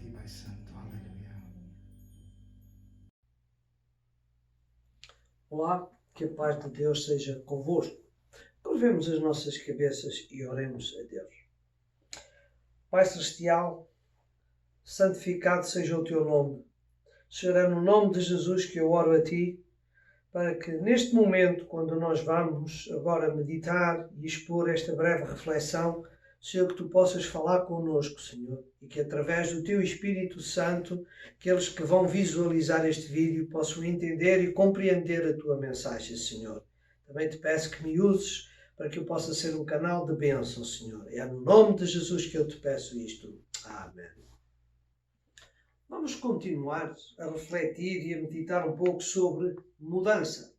ti, Pai Santo. Aleluia. Olá, que a paz de Deus seja convosco. Curvemos as nossas cabeças e oremos a Deus. Pai Celestial, santificado seja o teu nome. Senhor, é no nome de Jesus que eu oro a ti, para que neste momento, quando nós vamos agora meditar e expor esta breve reflexão, Senhor, que tu possas falar connosco, Senhor, e que através do teu Espírito Santo, aqueles que vão visualizar este vídeo possam entender e compreender a tua mensagem, Senhor. Também te peço que me uses para que eu possa ser um canal de bênção, Senhor. É no nome de Jesus que eu te peço isto. Amém. Vamos continuar a refletir e a meditar um pouco sobre mudança.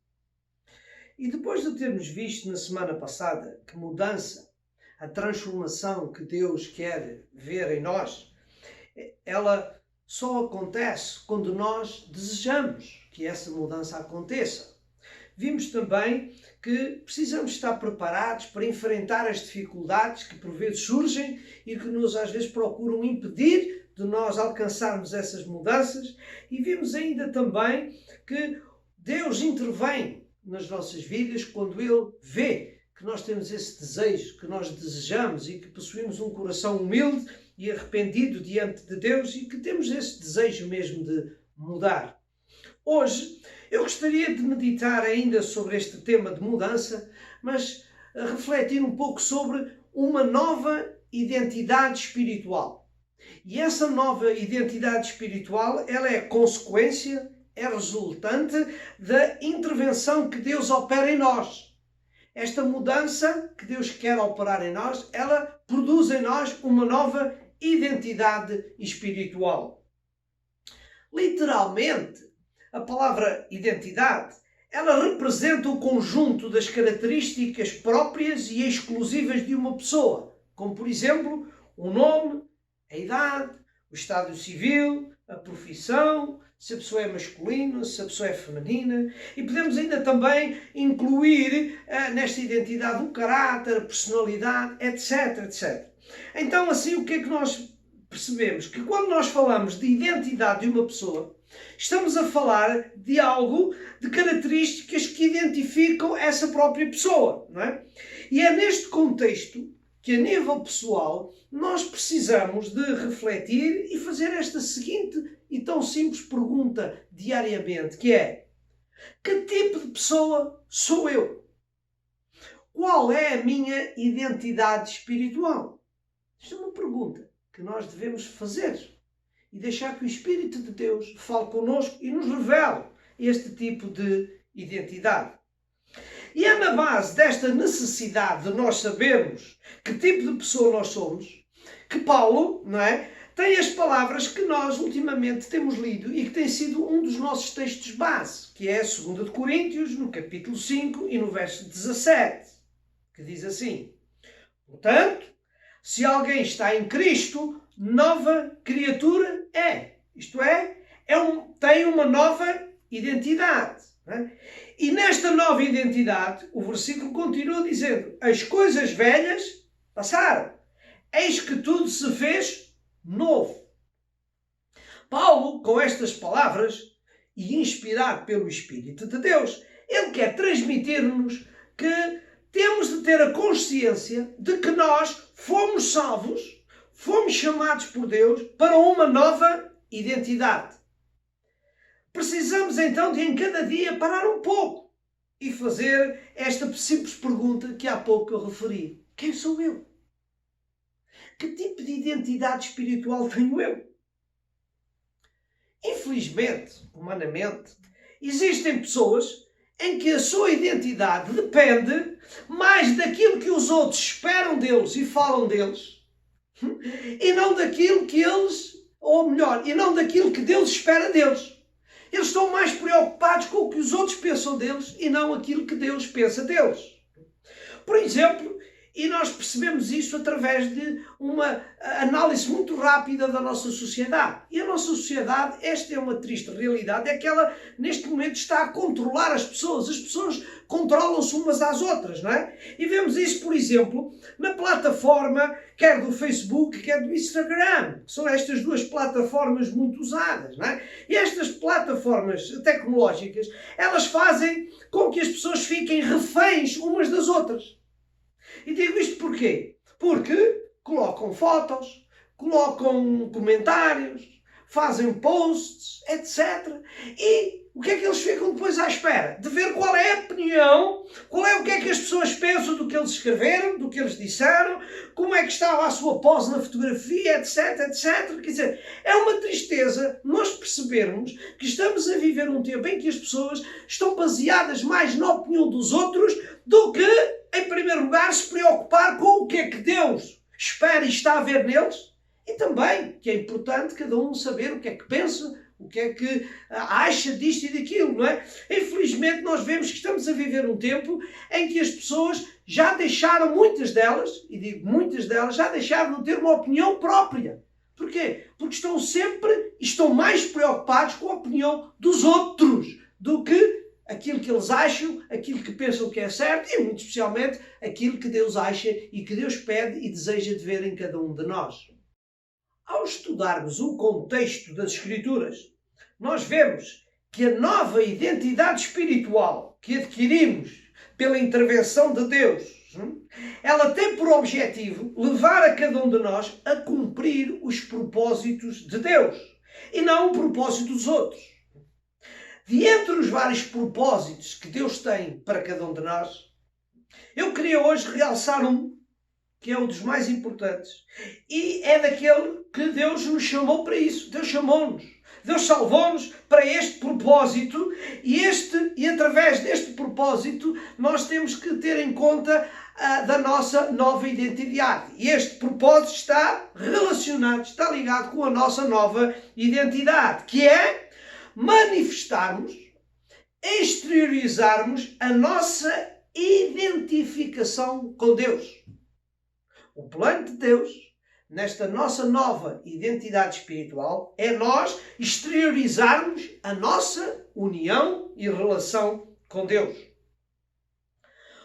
E depois de termos visto na semana passada que mudança, a transformação que Deus quer ver em nós, ela só acontece quando nós desejamos que essa mudança aconteça. Vimos também que precisamos estar preparados para enfrentar as dificuldades que por vezes surgem e que nos às vezes procuram impedir de nós alcançarmos essas mudanças, e vimos ainda também que Deus intervém nas nossas vidas quando Ele vê que nós temos esse desejo, que nós desejamos e que possuímos um coração humilde e arrependido diante de Deus e que temos esse desejo mesmo de mudar. Hoje eu gostaria de meditar ainda sobre este tema de mudança, mas a refletir um pouco sobre uma nova identidade espiritual. E essa nova identidade espiritual, ela é consequência, é resultante da intervenção que Deus opera em nós. Esta mudança que Deus quer operar em nós, ela produz em nós uma nova identidade espiritual. Literalmente, a palavra identidade, ela representa o conjunto das características próprias e exclusivas de uma pessoa, como por exemplo, o nome, a idade, o estado civil, a profissão, se a pessoa é masculina, se a pessoa é feminina, e podemos ainda também incluir nesta identidade o caráter, a personalidade, etc, etc. Então, assim, o que é que nós percebemos? Que quando nós falamos de identidade de uma pessoa, estamos a falar de algo, de características que identificam essa própria pessoa, não é? E é neste contexto que a nível pessoal nós precisamos de refletir e fazer esta seguinte e tão simples pergunta diariamente, que é: que tipo de pessoa sou eu? Qual é a minha identidade espiritual? Isto é uma pergunta que nós devemos fazer e deixar que o Espírito de Deus fale connosco e nos revele este tipo de identidade. E é na base desta necessidade de nós sabermos que tipo de pessoa nós somos, que Paulo, não é, tem as palavras que nós ultimamente temos lido e que tem sido um dos nossos textos base, que é a 2 de Coríntios, no capítulo 5 e no verso 17, que diz assim: portanto, se alguém está em Cristo, nova criatura é. Isto é, tem uma nova identidade. Não é? E nesta nova identidade, o versículo continua dizendo: as coisas velhas passaram, eis que tudo se fez novo. Paulo, com estas palavras, e inspirado pelo Espírito de Deus, ele quer transmitir-nos que temos de ter a consciência de que nós fomos salvos, fomos chamados por Deus para uma nova identidade. Precisamos então de em cada dia parar um pouco e fazer esta simples pergunta que há pouco eu referi: quem sou eu? Que tipo de identidade espiritual tenho eu? Infelizmente, humanamente, existem pessoas em que a sua identidade depende mais daquilo que os outros esperam deles e falam deles, e não daquilo que eles, ou melhor, e não daquilo que Deus espera deles. Eles estão mais preocupados com o que os outros pensam deles e não aquilo que Deus pensa deles. Por exemplo, E nós percebemos isso através de uma análise muito rápida da nossa sociedade. E a nossa sociedade, esta é uma triste realidade, é que ela neste momento está a controlar as pessoas. As pessoas controlam-se umas às outras, não é? E vemos isso, por exemplo, na plataforma, quer do Facebook, quer do Instagram. São estas duas plataformas muito usadas, não é? E estas plataformas tecnológicas, elas fazem com que as pessoas fiquem reféns umas das outras. E digo isto porquê? Porque colocam fotos, colocam comentários, fazem posts, etc. E o que é que eles ficam depois à espera? De ver qual é a opinião, qual é o que é que as pessoas pensam do que eles escreveram, do que eles disseram, como é que estava a sua pose na fotografia, etc, etc. Quer dizer, é uma tristeza nós percebermos que estamos a viver um tempo em que as pessoas estão baseadas mais na opinião dos outros do que, em primeiro lugar, se preocupar com o que é que Deus espera e está a ver neles. E também que é importante cada um saber o que é que pensa, o que é que acha disto e daquilo, não é? Infelizmente nós vemos que estamos a viver um tempo em que as pessoas já deixaram, muitas delas, e digo muitas delas, já deixaram de ter uma opinião própria. Porquê? Porque estão mais preocupados com a opinião dos outros do que aquilo que eles acham, aquilo que pensam que é certo e, muito especialmente, aquilo que Deus acha e que Deus pede e deseja de ver em cada um de nós. Ao estudarmos o contexto das Escrituras, nós vemos que a nova identidade espiritual que adquirimos pela intervenção de Deus, ela tem por objetivo levar a cada um de nós a cumprir os propósitos de Deus e não o propósito dos outros. De entre os vários propósitos que Deus tem para cada um de nós, eu queria hoje realçar um que é um dos mais importantes e é daquele que Deus nos chamou para isso. Deus chamou-nos. Deus salvou-nos para este propósito e através deste propósito nós temos que ter em conta da nossa nova identidade. E este propósito está relacionado, está ligado com a nossa nova identidade, que é manifestarmos, exteriorizarmos a nossa identificação com Deus. O plano de Deus, nesta nossa nova identidade espiritual, é nós exteriorizarmos a nossa união e relação com Deus.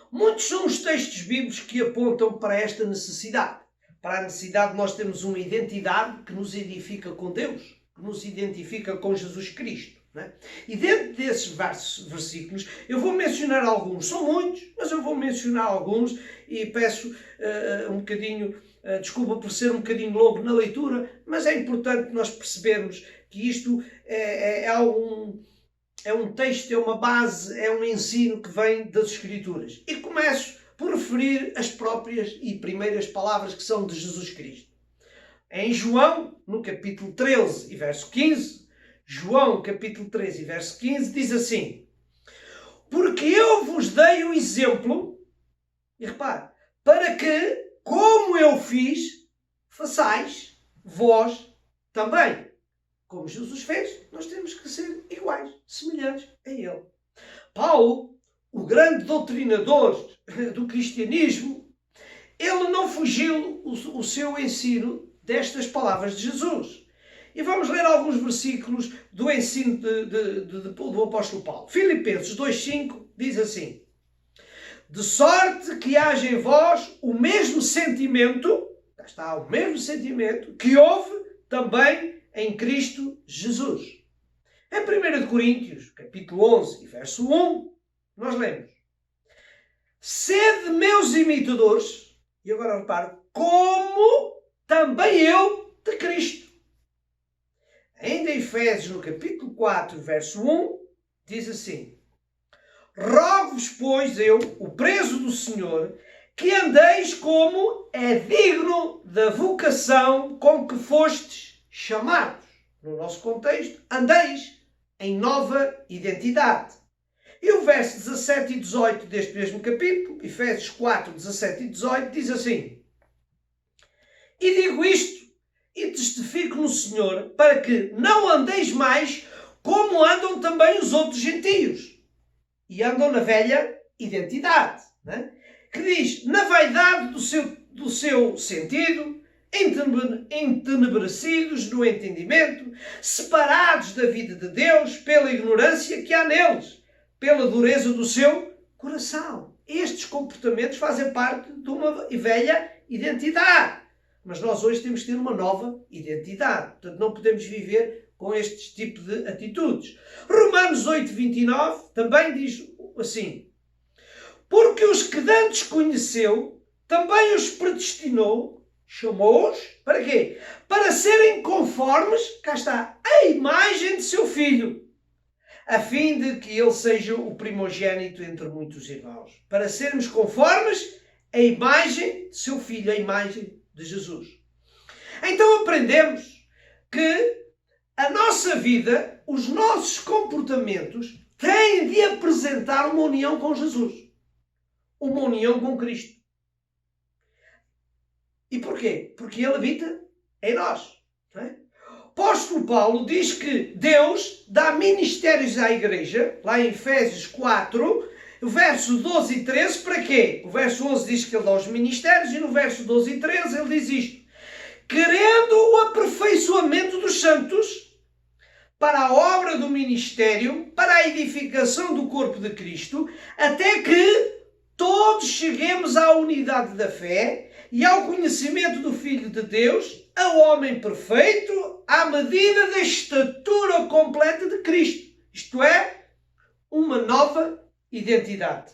Muitos são os textos bíblicos que apontam para esta necessidade. Para a necessidade de nós termos uma identidade que nos identifica com Deus, que nos identifica com Jesus Cristo. Não é? E dentro desses versículos, eu vou mencionar alguns, são muitos, mas eu vou mencionar alguns e peço um bocadinho, desculpa por ser um bocadinho longo na leitura, mas é importante nós percebermos que isto é um texto, é uma base, é um ensino que vem das Escrituras. E começo por referir as próprias e primeiras palavras que são de Jesus Cristo. Em João, no capítulo 13 e verso 15, João, capítulo 13, verso 15, diz assim: porque eu vos dei um exemplo, e repare, para que, como eu fiz, façais vós também. Como Jesus fez, nós temos que ser iguais, semelhantes a Ele. Paulo, o grande doutrinador do cristianismo, ele não fugiu o seu ensino destas palavras de Jesus. E vamos ler alguns versículos do ensino do apóstolo Paulo. Filipenses 2,5 diz assim: de sorte que haja em vós o mesmo sentimento, cá está, o mesmo sentimento que houve também em Cristo Jesus. Em 1 Coríntios, capítulo 11 e verso 1, nós lemos: sede meus imitadores, e agora repare, como também eu de Cristo. Ainda em Efésios, no capítulo 4, verso 1, diz assim: rogo-vos, pois, eu, o preso do Senhor, que andeis como é digno da vocação com que fostes chamados. No nosso contexto, andeis em nova identidade. E o verso 17 e 18 deste mesmo capítulo, Efésios 4, 17 e 18, diz assim: e digo isto, e testifico no Senhor, para que não andeis mais como andam também os outros gentios. E andam na velha identidade, né? que diz, na vaidade do seu sentido, entenebrecidos no entendimento, separados da vida de Deus pela ignorância que há neles, pela dureza do seu coração. Estes comportamentos fazem parte de uma velha identidade. Mas nós hoje temos que ter uma nova identidade. Portanto, não podemos viver com este tipo de atitudes. Romanos 8:29 também diz assim: porque os que dantes conheceu, também os predestinou, chamou-os, para quê? Para serem conformes, cá está, a imagem de seu Filho, a fim de que ele seja o primogênito entre muitos irmãos. Para sermos conformes a imagem de seu Filho, a imagem de Jesus. Então aprendemos que a nossa vida, os nossos comportamentos, têm de apresentar uma união com Jesus. Uma união com Cristo. E porquê? Porque Ele habita em nós. Não é? O apóstolo Paulo diz que Deus dá ministérios à igreja, lá em Efésios 4, o verso 12 e 13, para quê? O verso 11 diz que Ele dá os ministérios e no verso 12 e 13 Ele diz isto: querendo o aperfeiçoamento dos santos para a obra do ministério, para a edificação do corpo de Cristo, até que todos cheguemos à unidade da fé e ao conhecimento do Filho de Deus, ao homem perfeito, à medida da estatura completa de Cristo. Isto é, uma nova identidade.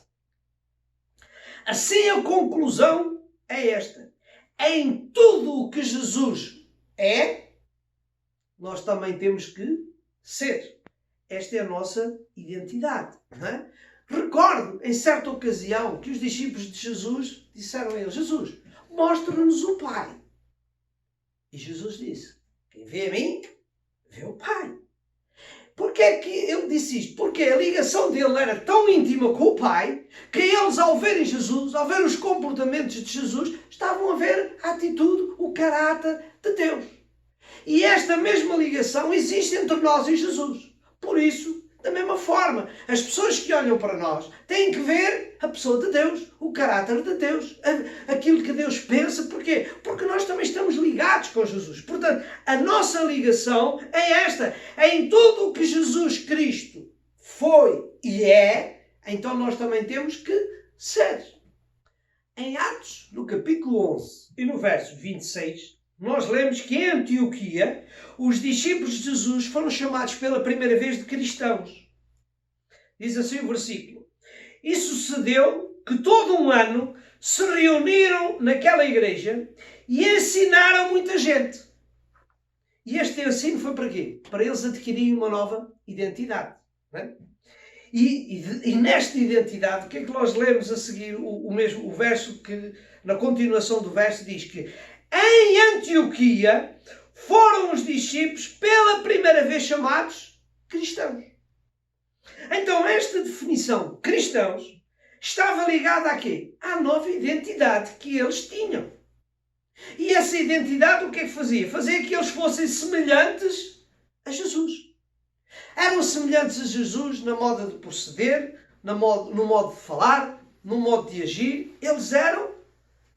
Assim, a conclusão é esta: em tudo o que Jesus é, nós também temos que ser. Esta é a nossa identidade. Não é? Recordo, em certa ocasião, que os discípulos de Jesus disseram a ele: Jesus, mostra-nos o Pai. E Jesus disse: quem vê a mim, vê o Pai. Porquê é que ele disse isto? Porque a ligação dele era tão íntima com o Pai, que eles, ao verem Jesus, ao ver os comportamentos de Jesus, estavam a ver a atitude, o caráter de Deus. E esta mesma ligação existe entre nós e Jesus. Por isso, da mesma forma, as pessoas que olham para nós têm que ver a pessoa de Deus, o caráter de Deus, aquilo que Deus pensa. Porquê? Porque nós também estamos ligados com Jesus. Portanto, a nossa ligação é esta. Em tudo o que Jesus Cristo foi e é, então nós também temos que ser. Em Atos, no capítulo 11 e no verso 26, nós lemos que em Antioquia os discípulos de Jesus foram chamados pela primeira vez de cristãos. Diz assim o versículo: e sucedeu que todo um ano se reuniram naquela igreja e ensinaram muita gente. E este ensino foi para quê? Para eles adquirirem uma nova identidade. Não é? E nesta identidade, o que é que nós lemos a seguir? O verso que, na continuação do verso, diz que em Antioquia foram os discípulos pela primeira vez chamados cristãos. Então esta definição, cristãos, estava ligada a quê? À nova identidade que eles tinham. E essa identidade o que é que fazia? Fazia que eles fossem semelhantes a Jesus. Eram semelhantes a Jesus na moda de proceder, no modo de falar, no modo de agir. Eles eram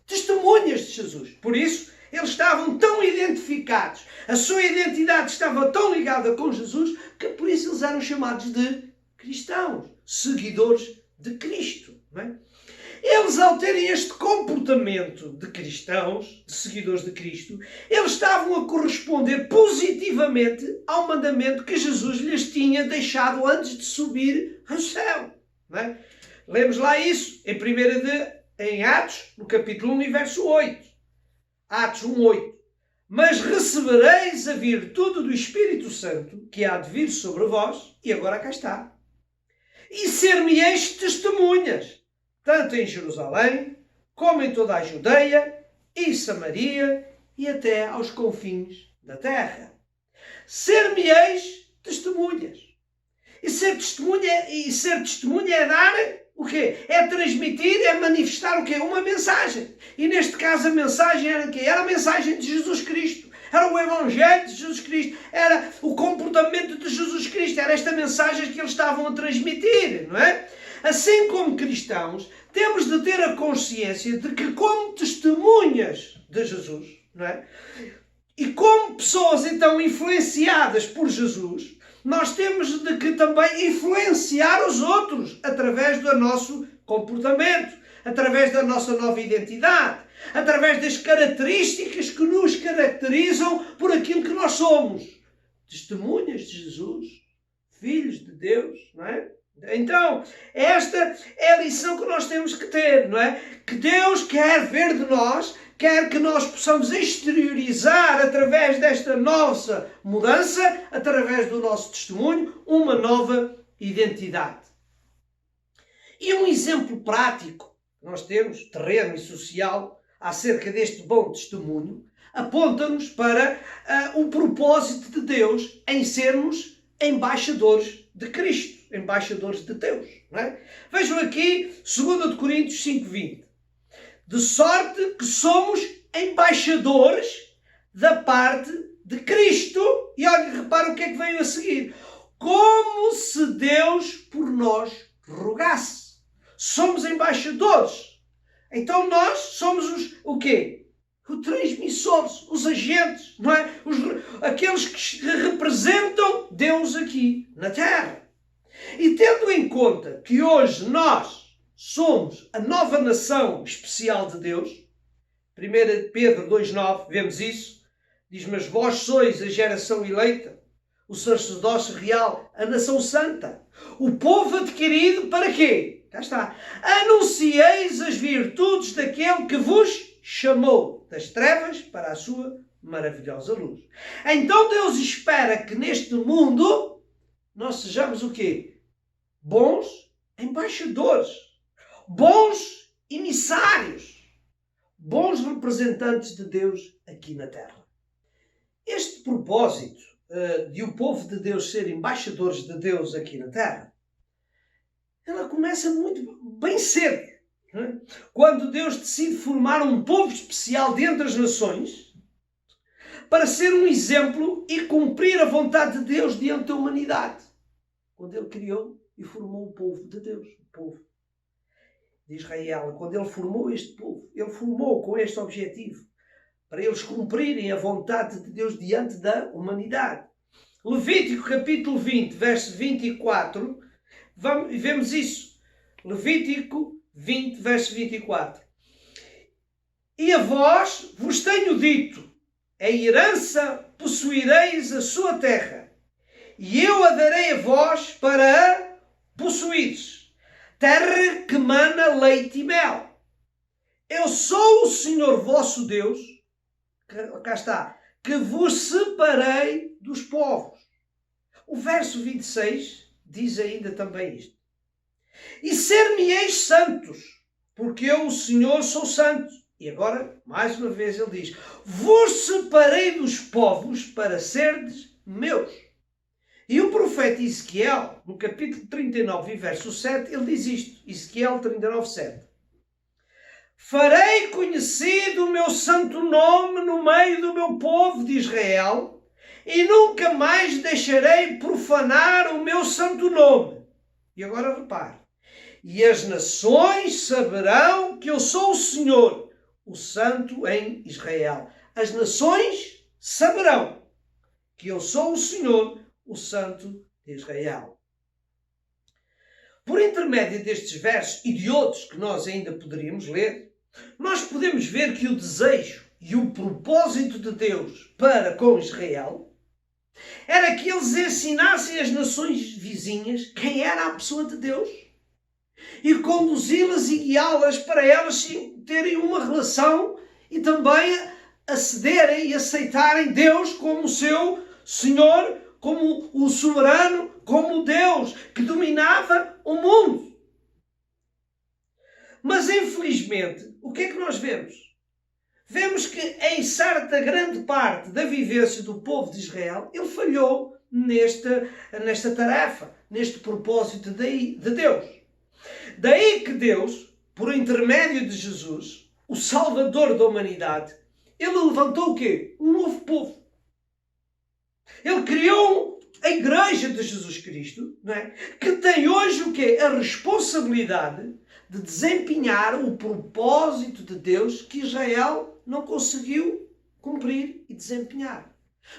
testemunhas de Jesus. Por isso, eles estavam tão identificados, a sua identidade estava tão ligada com Jesus, que por isso eles eram chamados de cristãos, seguidores de Cristo. Não é? Eles, ao terem este comportamento de cristãos, de seguidores de Cristo, eles estavam a corresponder positivamente ao mandamento que Jesus lhes tinha deixado antes de subir ao céu. Não é? Lemos lá isso em Atos, no capítulo 1 e verso 8. Atos 1:8. Mas recebereis a virtude do Espírito Santo, que há de vir sobre vós, e agora cá está. E ser-me-eis testemunhas, tanto em Jerusalém, como em toda a Judeia e Samaria, e até aos confins da terra. Ser-me-eis testemunhas. E ser testemunha é dar o quê? É transmitir, é manifestar o quê? Uma mensagem. E neste caso a mensagem era o quê? Era a mensagem de Jesus Cristo. Era o Evangelho de Jesus Cristo. Era o comportamento de Jesus Cristo. Era esta mensagem que eles estavam a transmitir, não é? Assim como cristãos, temos de ter a consciência de que, como testemunhas de Jesus, não é? E como pessoas então influenciadas por Jesus, nós temos de que também influenciar os outros através do nosso comportamento, através da nossa nova identidade, através das características que nos caracterizam por aquilo que nós somos. Testemunhas de Jesus, filhos de Deus, não é? Então, esta é a lição que nós temos que ter, não é? Que Deus quer ver de nós, quer que nós possamos exteriorizar através desta nossa mudança, através do nosso testemunho, uma nova identidade. E um exemplo prático que nós temos, terreno e social, acerca deste bom testemunho, aponta-nos para o propósito de Deus em sermos embaixadores de Cristo, embaixadores de Deus. Não é? Vejam aqui 2 Coríntios 5:20. De sorte que somos embaixadores da parte de Cristo. E olha, repara o que é que veio a seguir. Como se Deus por nós rogasse. Somos embaixadores. Então nós somos o quê? Os transmissores, os agentes, não é? Aqueles que representam Deus aqui na Terra. E tendo em conta que hoje nós somos a nova nação especial de Deus, 1 Pedro 2,9, vemos isso, diz, mas vós sois a geração eleita, o sacerdócio real, a nação santa, o povo adquirido para quê? Cá está. Anuncieis as virtudes daquele que vos chamou das trevas para a sua maravilhosa luz. Então Deus espera que neste mundo nós sejamos o quê? Bons embaixadores, bons emissários, bons representantes de Deus aqui na Terra. Este propósito de o povo de Deus ser embaixadores de Deus aqui na Terra, ela começa muito bem cedo. Não é? Quando Deus decide formar um povo especial dentre as nações para ser um exemplo e cumprir a vontade de Deus diante da humanidade. Quando Ele criou e formou o povo de Deus, o povo de Israel. Quando Ele formou este povo, Ele formou com este objetivo, para eles cumprirem a vontade de Deus diante da humanidade. Levítico capítulo 20, verso 24, vemos isso. Levítico 20, verso 24. E a vós vos tenho dito, em herança possuireis a sua terra, e eu a darei a vós para a possuíres, terra que mana leite e mel. Eu sou o Senhor vosso Deus, cá está, que vos separei dos povos. O verso 26 diz ainda também isto. E ser-me-eis santos, porque eu, o Senhor, sou santo. E agora, mais uma vez, ele diz, vos separei dos povos para serdes meus. E o profeta Ezequiel, no capítulo 39, verso 7, ele diz isto. Ezequiel 39, 7. Farei conhecido o meu santo nome no meio do meu povo de Israel, e nunca mais deixarei profanar o meu santo nome. E agora repare. E as nações saberão que eu sou o Senhor, o Santo em Israel. As nações saberão que eu sou o Senhor, o Santo de Israel. Por intermédio destes versos e de outros que nós ainda poderíamos ler, nós podemos ver que o desejo e o propósito de Deus para com Israel era que eles ensinassem as nações vizinhas quem era a pessoa de Deus e conduzi-las e guiá-las para elas terem uma relação e também acederem e aceitarem Deus como o seu Senhor, como o soberano, como o Deus que dominava o mundo. Mas, infelizmente, o que é que nós vemos? Vemos que em certa grande parte da vivência do povo de Israel, ele falhou nesta tarefa, neste propósito de Deus. Daí que Deus, por intermédio de Jesus, o Salvador da humanidade, ele levantou o quê? Um novo povo. Ele criou a Igreja de Jesus Cristo, não é? Que tem hoje o quê? A responsabilidade de desempenhar o propósito de Deus que Israel não conseguiu cumprir e desempenhar.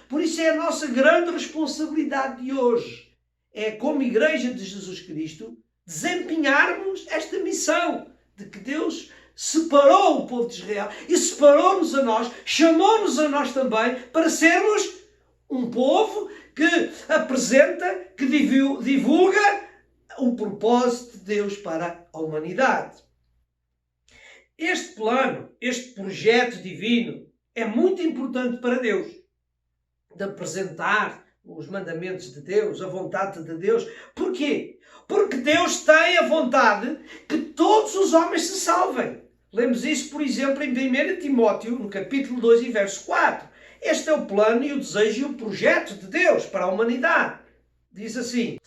Por isso é a nossa grande responsabilidade de hoje. É, como Igreja de Jesus Cristo, desempenharmos esta missão de que Deus separou o povo de Israel e separou-nos a nós, chamou-nos a nós também para sermos um povo que apresenta, que divulga o propósito de Deus para a humanidade. Este plano, este projeto divino é muito importante para Deus, de apresentar os mandamentos de Deus, a vontade de Deus. Porquê? Porque Deus tem a vontade que todos os homens se salvem. Lemos isso, por exemplo, em 1 Timóteo, no capítulo 2 e verso 4. Este é o plano e o desejo e o projeto de Deus para a humanidade. Diz assim,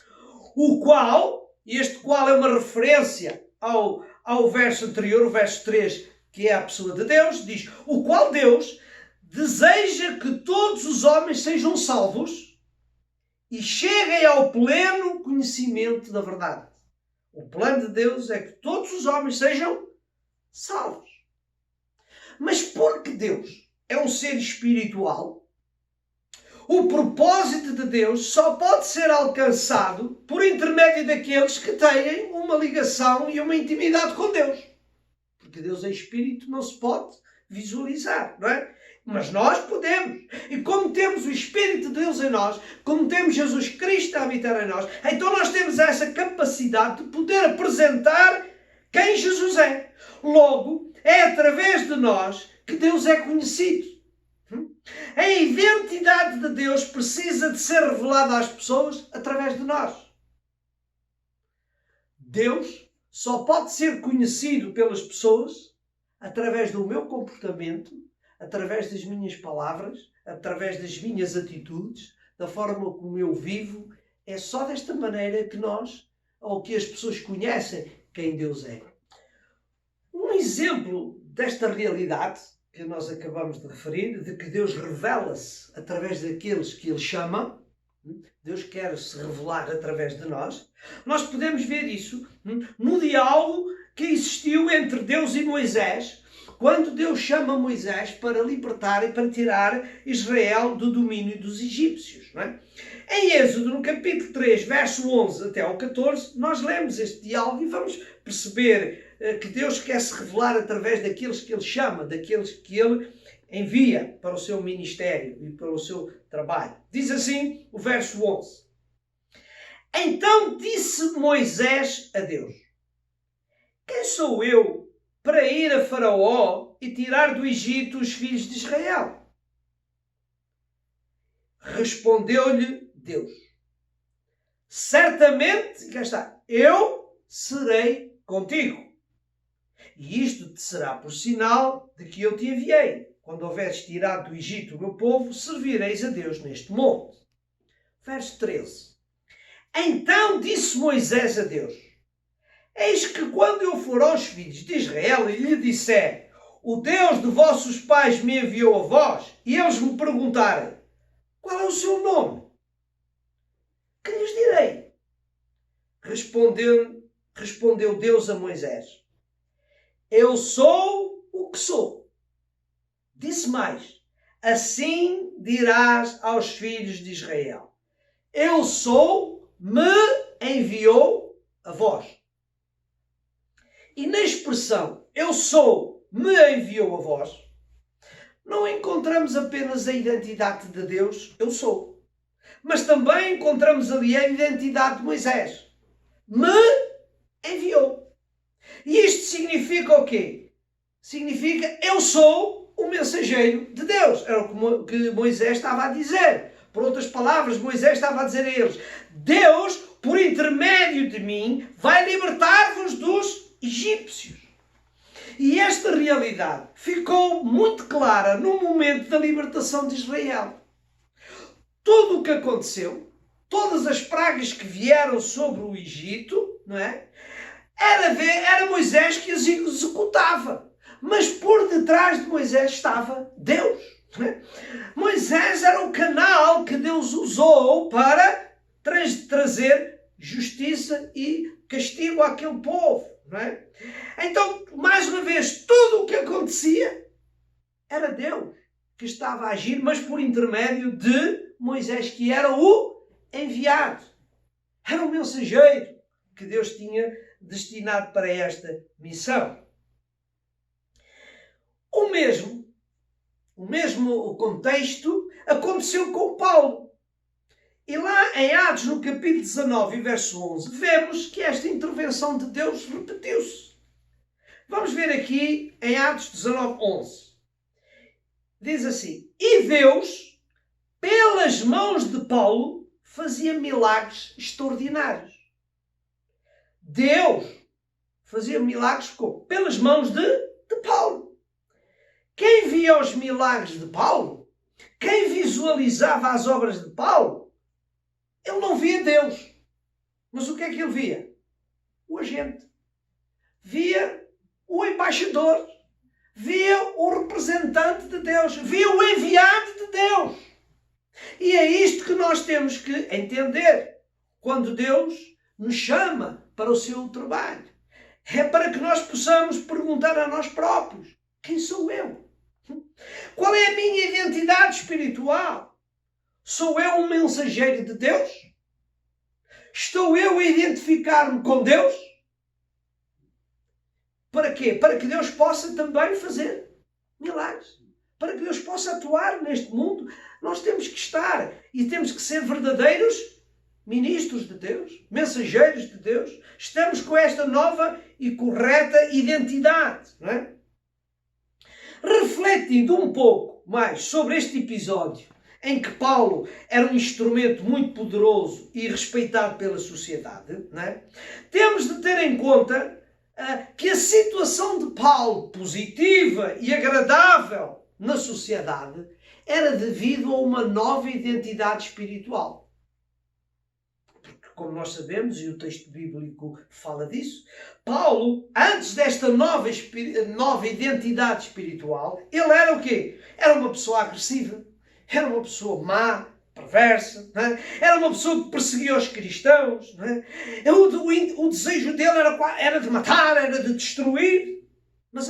este qual é uma referência ao verso anterior, o verso 3, que é a pessoa de Deus, diz, o qual Deus deseja que todos os homens sejam salvos e cheguem ao pleno conhecimento da verdade. O plano de Deus é que todos os homens sejam salvos. Mas porque Deus é um ser espiritual, o propósito de Deus só pode ser alcançado por intermédio daqueles que têm uma ligação e uma intimidade com Deus. Porque Deus é espírito, não se pode visualizar, não é? Mas nós podemos. E como temos o Espírito de Deus em nós, como temos Jesus Cristo a habitar em nós, então nós temos essa capacidade de poder apresentar quem Jesus é. Logo, é através de nós que Deus é conhecido. A identidade de Deus precisa de ser revelada às pessoas através de nós. Deus só pode ser conhecido pelas pessoas através do meu comportamento, através das minhas palavras, através das minhas atitudes, da forma como eu vivo. É só desta maneira que nós, ou que as pessoas conhecem quem Deus é. Um exemplo desta realidade que nós acabamos de referir, de que Deus revela-se através daqueles que Ele chama, Deus quer se revelar através de nós, nós podemos ver isso no diálogo que existiu entre Deus e Moisés, quando Deus chama Moisés para libertar e para tirar Israel do domínio dos egípcios. Não é? Em Êxodo, no capítulo 3, verso 11 até ao 14, nós lemos este diálogo e vamos perceber que Deus quer se revelar através daqueles que Ele chama, daqueles que Ele envia para o seu ministério e para o seu trabalho. Diz assim o verso 11. Então disse Moisés a Deus, quem sou eu para ir a Faraó e tirar do Egito os filhos de Israel? Respondeu-lhe Deus, certamente, cá está, eu serei contigo. E isto te será por sinal de que eu te enviei. Quando houveres tirado do Egito o meu povo, servireis a Deus neste monte. Verso 13. Então disse Moisés a Deus, eis que quando eu for aos filhos de Israel e lhe disser, o Deus de vossos pais me enviou a vós, e eles me perguntarem, qual é o seu nome? Que lhes direi? Respondeu Deus a Moisés, eu sou o que sou. Disse mais, assim dirás aos filhos de Israel, eu sou, me enviou a vós. E na expressão, eu sou, me enviou a vós, não encontramos apenas a identidade de Deus, eu sou. Mas também encontramos ali a identidade de Moisés. Me enviou. E isto significa o quê? Significa, eu sou o mensageiro de Deus. Era o que Moisés estava a dizer. Por outras palavras, Moisés estava a dizer a eles, Deus, por intermédio de mim, vai libertar-vos dos egípcios. E esta realidade ficou muito clara no momento da libertação de Israel. Tudo o que aconteceu, todas as pragas que vieram sobre o Egito, não é? Era Moisés que as executava. Mas por detrás de Moisés estava Deus. Não é? Moisés era o canal que Deus usou para trazer justiça e castigo àquele povo. não é? Então, mais uma vez, tudo o que acontecia era Deus que estava a agir, mas por intermédio de Moisés, que era o enviado. Era o mensageiro que Deus tinha destinado para esta missão. O mesmo contexto aconteceu com Paulo. E lá em Atos, no capítulo 19, verso 11, vemos que esta intervenção de Deus repetiu-se. Vamos ver aqui em Atos 19, 11. Diz assim: E Deus, pelas mãos de Paulo, fazia milagres extraordinários. Deus fazia milagres como? Pelas mãos de Paulo. Quem via os milagres de Paulo, quem visualizava as obras de Paulo, ele não via Deus. Mas o que é que ele via? O agente. Via o embaixador. Via o representante de Deus. Via o enviado de Deus. E é isto que nós temos que entender quando Deus nos chama para o seu trabalho. É para que nós possamos perguntar a nós próprios: quem sou eu? Qual é a minha identidade espiritual? Sou eu um mensageiro de Deus? Estou eu a identificar-me com Deus? Para quê? Para que Deus possa também fazer milagres. Para que Deus possa atuar neste mundo, nós temos que estar e temos que ser verdadeiros ministros de Deus, mensageiros de Deus. Estamos com esta nova e correta identidade, não é? Refletindo um pouco mais sobre este episódio, em que Paulo era um instrumento muito poderoso e respeitado pela sociedade, não é? Temos de ter em conta que a situação de Paulo, positiva e agradável na sociedade, era devido a uma nova identidade espiritual. Porque, como nós sabemos, e o texto bíblico fala disso, Paulo, antes desta nova identidade espiritual, ele era o quê? Era uma pessoa agressiva, era uma pessoa má, perversa, não é? Era uma pessoa que perseguia os cristãos, não é? O desejo dele era de matar, era de destruir. Mas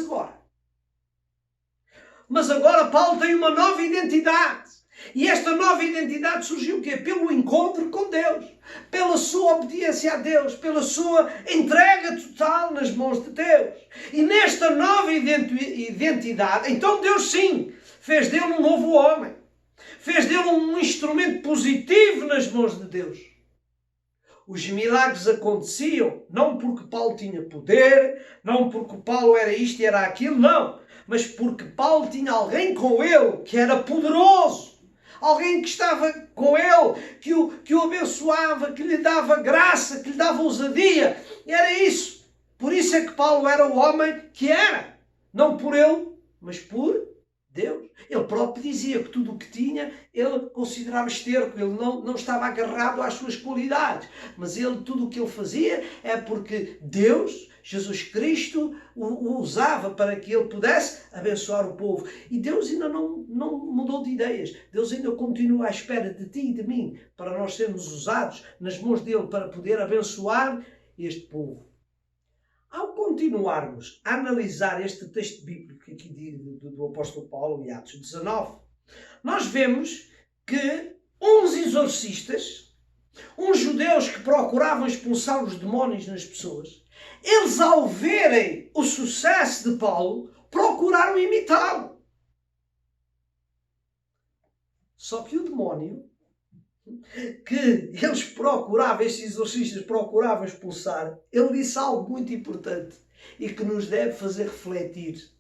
agora Paulo tem uma nova identidade. E esta nova identidade surgiu o quê? Pelo encontro com Deus, pela sua obediência a Deus, pela sua entrega total nas mãos de Deus. E nesta nova identidade, então Deus sim, fez dele um novo homem. Fez dele um instrumento positivo nas mãos de Deus. Os milagres aconteciam não porque Paulo tinha poder, não porque Paulo era isto e era aquilo, não. Mas porque Paulo tinha alguém com ele que era poderoso. Alguém que estava com ele, que o abençoava, que lhe dava graça, que lhe dava ousadia. E era isso. Por isso é que Paulo era o homem que era. Não por ele, mas por Deus. Ele próprio dizia que tudo o que tinha, ele considerava esterco. Ele não estava agarrado às suas qualidades. Mas tudo o que ele fazia é porque Deus, Jesus Cristo, o usava para que ele pudesse abençoar o povo. E Deus ainda não mudou de ideias. Deus ainda continua à espera de ti e de mim, para nós sermos usados nas mãos dele para poder abençoar este povo. Ao continuarmos a analisar este texto bíblico aqui do apóstolo Paulo, em Atos 19, nós vemos que uns exorcistas, uns judeus que procuravam expulsar os demónios nas pessoas, eles, ao verem o sucesso de Paulo, procuraram imitá-lo. Só que o demónio que eles procuravam, estes exorcistas procuravam expulsar, ele disse algo muito importante e que nos deve fazer refletir.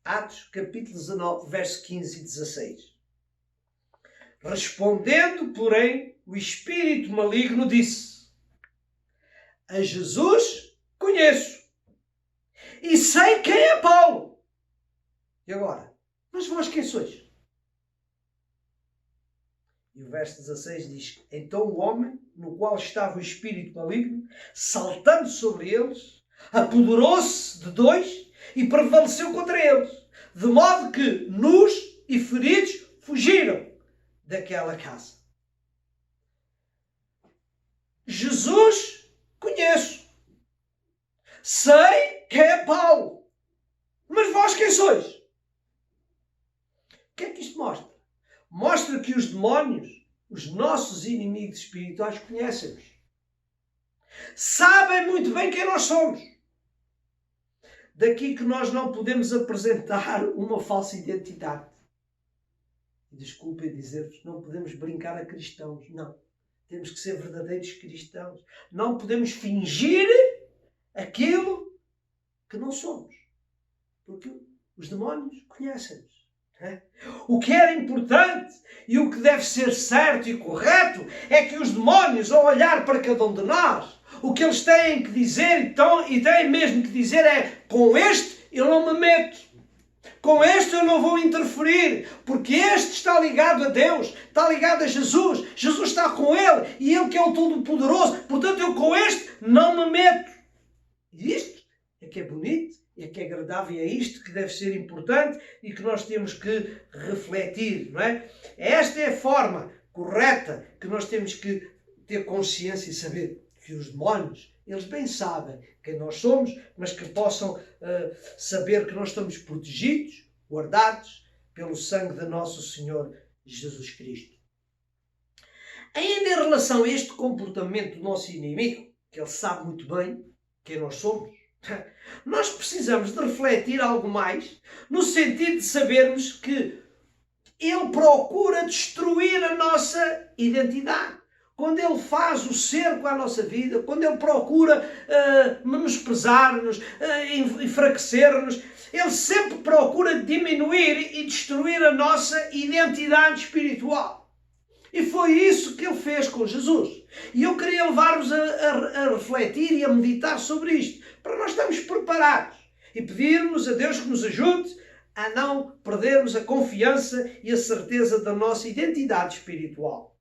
Atos, capítulo 19, verso 15 e 16. Respondendo, porém, o espírito maligno disse: a Jesus conheço e sei quem é Paulo. E agora? Mas vós quem sois? E o verso 16 diz: então o homem, no qual estava o espírito maligno, saltando sobre eles, apoderou-se de dois e prevaleceu contra eles, de modo que nus e feridos fugiram daquela casa. Jesus conheço. sei que é Paulo. Mas vós quem sois? O que é que isto mostra? Mostra que os demónios, os nossos inimigos espirituais, conhecem-nos. Sabem muito bem quem nós somos. Daqui que nós não podemos apresentar uma falsa identidade. Desculpem dizer-vos, não podemos brincar a cristãos. Não. Temos que ser verdadeiros cristãos. Não podemos fingir aquilo que não somos. Porque os demónios conhecem-nos. O que era importante e o que deve ser certo e correto é que os demónios, ao olhar para cada um de nós, o que eles têm que dizer e têm mesmo que dizer é: com este eu não me meto, com este eu não vou interferir, porque este está ligado a Deus, está ligado a Jesus, Jesus está com ele e ele que é o Todo-Poderoso, portanto eu com este não me meto. E isto é que é bonito, é que é agradável, e é isto que deve ser importante e que nós temos que refletir, não é? Esta é a forma correta que nós temos que ter consciência e saber que os demónios, eles bem sabem quem nós somos, mas que possam saber que nós estamos protegidos, guardados pelo sangue de nosso Senhor Jesus Cristo. Ainda em relação a este comportamento do nosso inimigo, que ele sabe muito bem quem nós somos, nós precisamos de refletir algo mais, no sentido de sabermos que ele procura destruir a nossa identidade. Quando ele faz o cerco à nossa vida, quando ele procura menosprezar-nos, enfraquecer-nos, ele sempre procura diminuir e destruir a nossa identidade espiritual. E foi isso que ele fez com Jesus. E eu queria levar-vos a refletir e a meditar sobre isto, para nós estarmos preparados e pedirmos a Deus que nos ajude a não perdermos a confiança e a certeza da nossa identidade espiritual.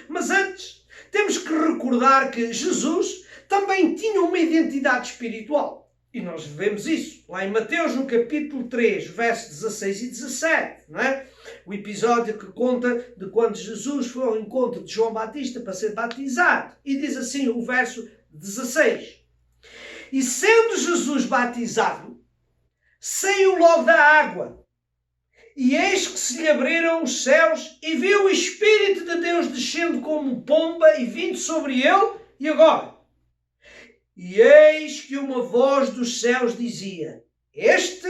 Mas antes, temos que recordar que Jesus também tinha uma identidade espiritual. E nós vemos isso lá em Mateus, no capítulo 3, versos 16 e 17, não é? O episódio que conta de quando Jesus foi ao encontro de João Batista para ser batizado. E diz assim o verso 16. E sendo Jesus batizado, saiu logo da água. E eis que se lhe abriram os céus e viu o Espírito de Deus descendo como pomba e vindo sobre ele. E agora? E eis que uma voz dos céus dizia: Este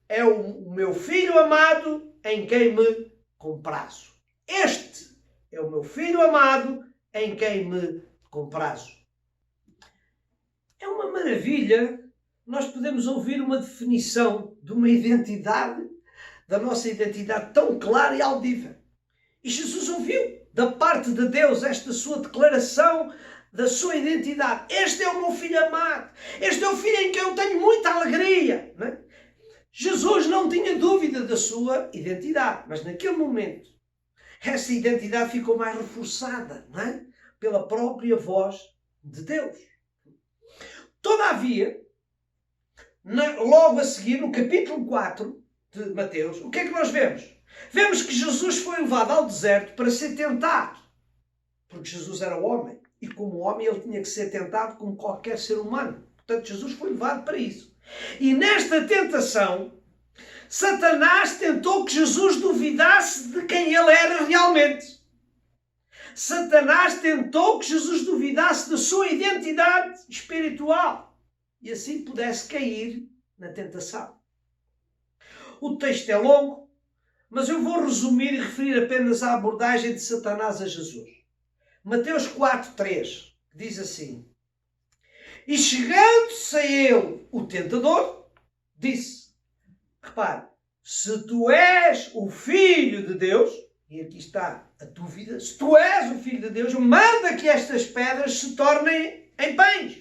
é o meu Filho amado em quem me comprazo. Este é o meu Filho amado em quem me comprazo. É uma maravilha nós podemos ouvir uma definição de uma identidade, da nossa identidade tão clara e audível. E Jesus ouviu da parte de Deus esta sua declaração da sua identidade. Este é o meu Filho amado. Este é o Filho em quem eu tenho muita alegria. Não é? Jesus não tinha dúvida da sua identidade, mas naquele momento essa identidade ficou mais reforçada, não é? Pela própria voz de Deus. Todavia, logo a seguir, no capítulo 4 de Mateus, o que é que nós vemos? Vemos que Jesus foi levado ao deserto para ser tentado. Porque Jesus era homem. E como homem ele tinha que ser tentado como qualquer ser humano. Portanto, Jesus foi levado para isso. E nesta tentação, Satanás tentou que Jesus duvidasse de quem ele era realmente. Satanás tentou que Jesus duvidasse da sua identidade espiritual. E assim pudesse cair na tentação. O texto é longo, mas eu vou resumir e referir apenas a abordagem de Satanás a Jesus. Mateus 4:3 diz assim: E chegando-se a ele o tentador, disse, repare, se tu és o Filho de Deus, e aqui está a dúvida, se tu és o Filho de Deus, manda que estas pedras se tornem em pães.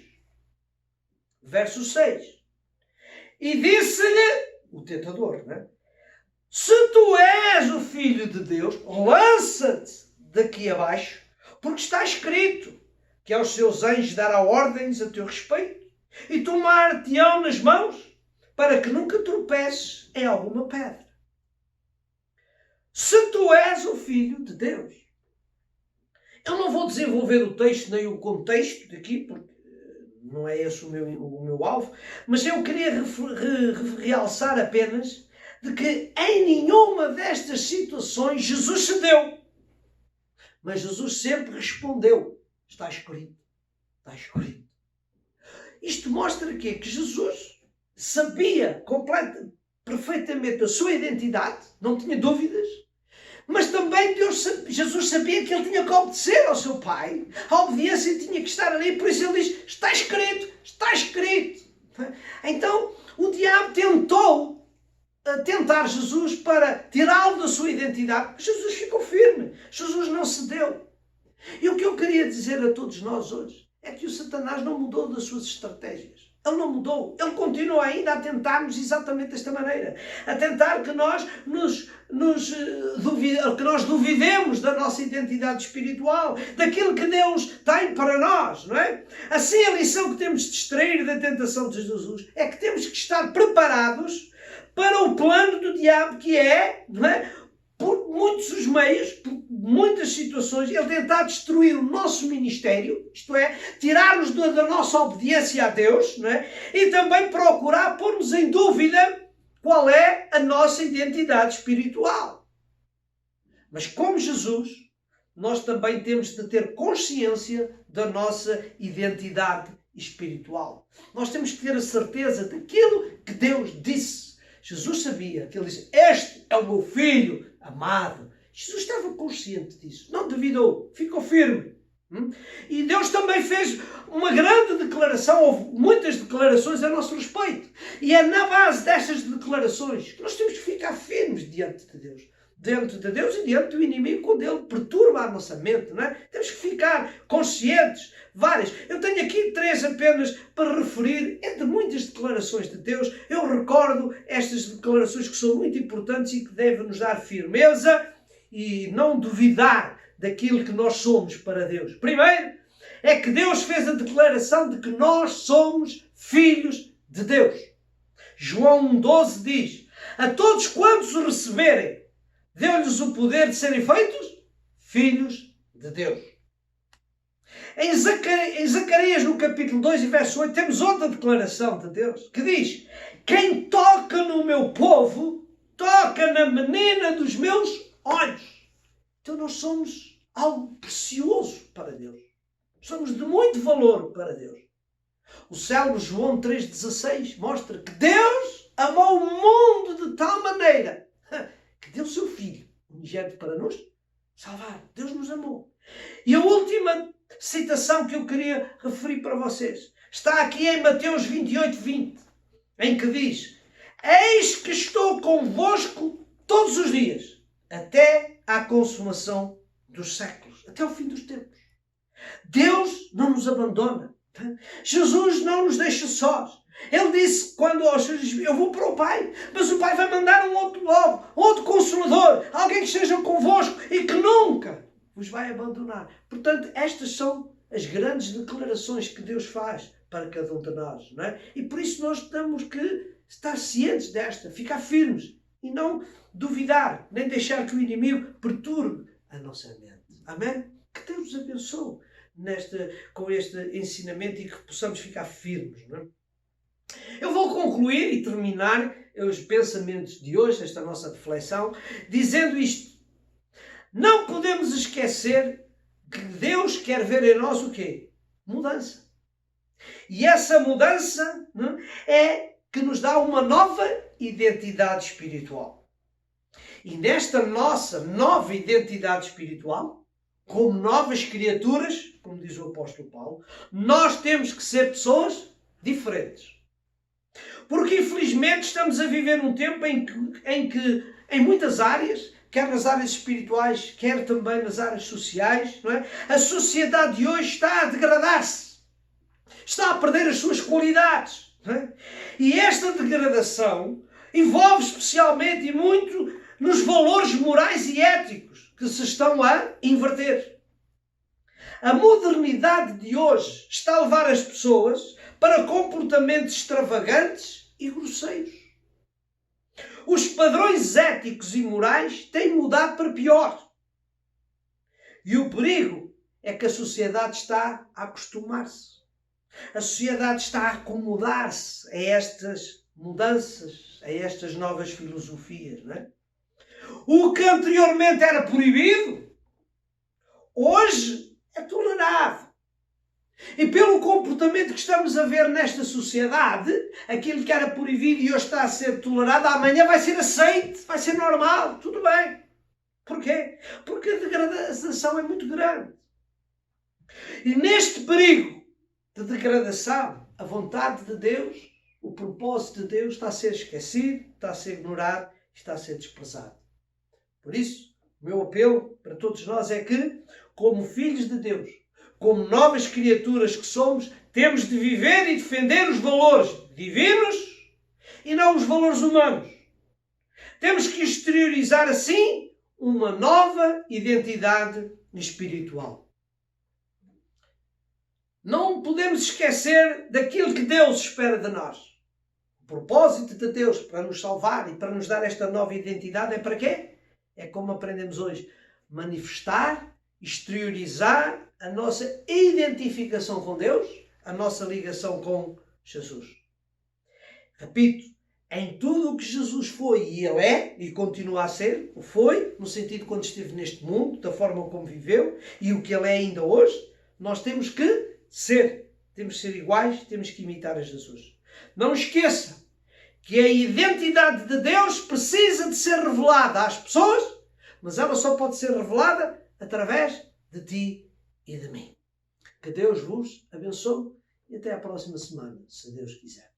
Verso 6. E disse-lhe o tentador, né? Se tu és o Filho de Deus, lança-te daqui abaixo, porque está escrito que aos seus anjos dará ordens a teu respeito e tomar-te-ão nas mãos para que nunca tropeces em alguma pedra. Se tu és o Filho de Deus. Eu não vou desenvolver o texto nem o contexto daqui, porque não é esse o meu alvo, mas eu queria realçar apenas de que em nenhuma destas situações Jesus cedeu. Mas Jesus sempre respondeu: está escrito, está escrito. Isto mostra que Jesus sabia perfeitamente a sua identidade, não tinha dúvidas, mas também Jesus sabia que ele tinha que obedecer ao seu Pai. A obediência tinha que estar ali, por isso ele diz: está escrito, está escrito. Então o diabo tentou tentar Jesus para tirá-lo da sua identidade. Jesus ficou firme, Jesus não cedeu. E o que eu queria dizer a todos nós hoje é que o Satanás não mudou das suas estratégias. Ele não mudou. Ele continua ainda a tentar-nos exatamente desta maneira. A tentar que nós duvidemos da nossa identidade espiritual, daquilo que Deus tem para nós, não é? Assim, a lição que temos de extrair da tentação de Jesus é que temos que estar preparados para o plano do diabo, que é, não é? Por muitos os meios, por muitas situações, ele tentar destruir o nosso ministério, isto é, tirar-nos da nossa obediência a Deus, não é? E também procurar pôr-nos em dúvida qual é a nossa identidade espiritual. Mas como Jesus, nós também temos de ter consciência da nossa identidade espiritual. Nós temos que ter a certeza daquilo que Deus disse. Jesus sabia que ele disse: este é o meu filho amado. Jesus estava consciente disso, não duvidou, ficou firme. E Deus também fez uma grande declaração, houve muitas declarações a nosso respeito. E é na base destas declarações que nós temos que ficar firmes diante de Deus. Diante de Deus e diante do inimigo, quando ele perturba a nossa mente, não é? Temos que ficar conscientes, várias. Eu tenho aqui 3 apenas para referir, entre muitas declarações de Deus. Eu recordo estas declarações que são muito importantes e que devem nos dar firmeza e não duvidar daquilo que nós somos para Deus. Primeiro, é que Deus fez a declaração de que nós somos filhos de Deus. João 1,12 diz: a todos quantos o receberem, deu-lhes o poder de serem feitos filhos de Deus. Em Zacarias, no capítulo 2 e verso 8, temos outra declaração de Deus, que diz: quem toca no meu povo, toca na menina dos meus olhos. Então nós somos algo precioso para Deus. Somos de muito valor para Deus. O célebre João 3,16 mostra que Deus amou o mundo de tal maneira que deu o seu Filho unigênito para nos salvar. Deus nos amou. E a última citação que eu queria referir para vocês está aqui em Mateus 28:20, em que diz: eis que estou convosco todos os dias, até à consumação dos séculos, até ao fim dos tempos. Deus não nos abandona. Jesus não nos deixa sós. Ele disse, quando aos seus filhos: eu vou para o Pai, mas o Pai vai mandar um outro logo, outro Consolador, alguém que esteja convosco e que nunca vos vai abandonar. Portanto, estas são as grandes declarações que Deus faz para cada um de nós, não é? E por isso nós temos que estar cientes desta, ficar firmes e não duvidar, nem deixar que o inimigo perturbe a nossa mente. Amém? Que Deus nos abençoe com este ensinamento e que possamos ficar firmes, não é? Eu vou concluir e terminar os pensamentos de hoje, esta nossa reflexão, dizendo isto: não podemos esquecer que Deus quer ver em nós o quê? Mudança. E essa mudança, não é que nos dá uma nova identidade espiritual. E nesta nossa nova identidade espiritual, como novas criaturas, como diz o apóstolo Paulo, nós temos que ser pessoas diferentes. Porque infelizmente estamos a viver um tempo em que em muitas áreas, quer nas áreas espirituais, quer também nas áreas sociais, não é? A sociedade de hoje está a degradar-se. Está a perder as suas qualidades. Não é? E esta degradação envolve especialmente e muito nos valores morais e éticos que se estão a inverter. A modernidade de hoje está a levar as pessoas para comportamentos extravagantes e grosseiros. Os padrões éticos e morais têm mudado para pior. E o perigo é que a sociedade está a acostumar-se. A sociedade está a acomodar-se a estas mudanças, a estas novas filosofias, não é? O que anteriormente era proibido, hoje é tolerado. E pelo comportamento que estamos a ver nesta sociedade, aquilo que era proibido e hoje está a ser tolerado, amanhã vai ser aceito, vai ser normal, tudo bem. Porquê? Porque a degradação é muito grande. E neste perigo de degradação, a vontade de Deus, o propósito de Deus está a ser esquecido, está a ser ignorado, está a ser desprezado. Por isso, o meu apelo para todos nós é que, como filhos de Deus, como novas criaturas que somos, temos de viver e defender os valores divinos e não os valores humanos. Temos que exteriorizar assim uma nova identidade espiritual. Não podemos esquecer daquilo que Deus espera de nós. O propósito de Deus para nos salvar e para nos dar esta nova identidade é para quê? É como aprendemos hoje, manifestar, exteriorizar a nossa identificação com Deus, a nossa ligação com Jesus. Repito, em tudo o que Jesus foi e Ele é, e continua a ser, o foi, no sentido quando esteve neste mundo, da forma como viveu, e o que Ele é ainda hoje, nós temos que ser. Temos que ser iguais, temos que imitar a Jesus. Não esqueça que a identidade de Deus precisa de ser revelada às pessoas, mas ela só pode ser revelada através de ti e de mim. Que Deus vos abençoe e até à próxima semana, se Deus quiser.